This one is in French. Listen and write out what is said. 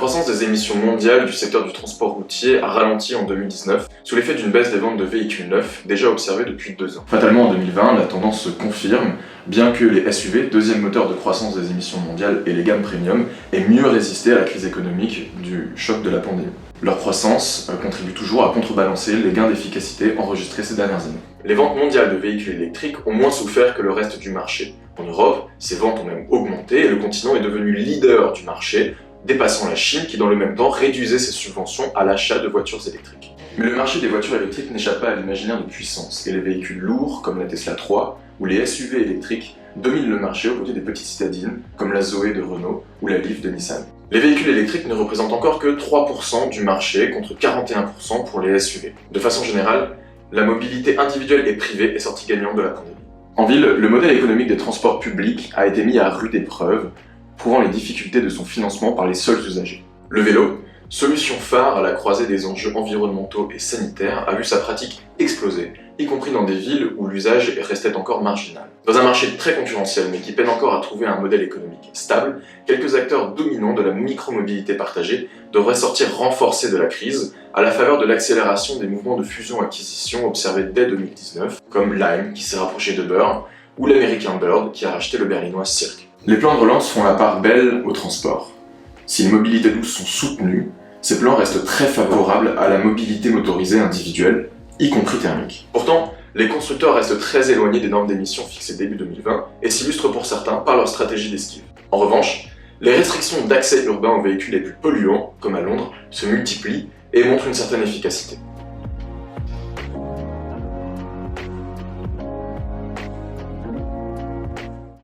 croissance des émissions mondiales du secteur du transport routier a ralenti en 2019 sous l'effet d'une baisse des ventes de véhicules neufs déjà observée depuis 2 ans. Fatalement en 2020, la tendance se confirme, bien que les SUV, deuxième moteur de croissance des émissions mondiales, et les gammes premium aient mieux résisté à la crise économique du choc de la pandémie. Leur croissance contribue toujours à contrebalancer les gains d'efficacité enregistrés ces dernières années. Les ventes mondiales de véhicules électriques ont moins souffert que le reste du marché. En Europe, ces ventes ont même augmenté et le continent est devenu leader du marché, dépassant la Chine qui dans le même temps réduisait ses subventions à l'achat de voitures électriques. Mais le marché des voitures électriques n'échappe pas à l'imaginaire de puissance et les véhicules lourds comme la Tesla 3 ou les SUV électriques dominent le marché aux côtés des petites citadines comme la Zoé de Renault ou la Leaf de Nissan. Les véhicules électriques ne représentent encore que 3% du marché contre 41% pour les SUV. De façon générale, la mobilité individuelle et privée est sortie gagnante de la pandémie. En ville, le modèle économique des transports publics a été mis à rude épreuve, prouvant les difficultés de son financement par les seuls usagers. Le vélo, solution phare à la croisée des enjeux environnementaux et sanitaires, a vu sa pratique exploser, y compris dans des villes où l'usage restait encore marginal. Dans un marché très concurrentiel mais qui peine encore à trouver un modèle économique stable, quelques acteurs dominants de la micromobilité partagée devraient sortir renforcés de la crise à la faveur de l'accélération des mouvements de fusion-acquisition observés dès 2019, comme Lime qui s'est rapproché d'Uber, ou l'américain Bird qui a racheté le berlinois Cirque. Les plans de relance font la part belle au transport. Si les mobilités douces sont soutenues, ces plans restent très favorables à la mobilité motorisée individuelle, y compris thermique. Pourtant, les constructeurs restent très éloignés des normes d'émissions fixées début 2020 et s'illustrent pour certains par leur stratégie d'esquive. En revanche, les restrictions d'accès urbain aux véhicules les plus polluants, comme à Londres, se multiplient et montrent une certaine efficacité.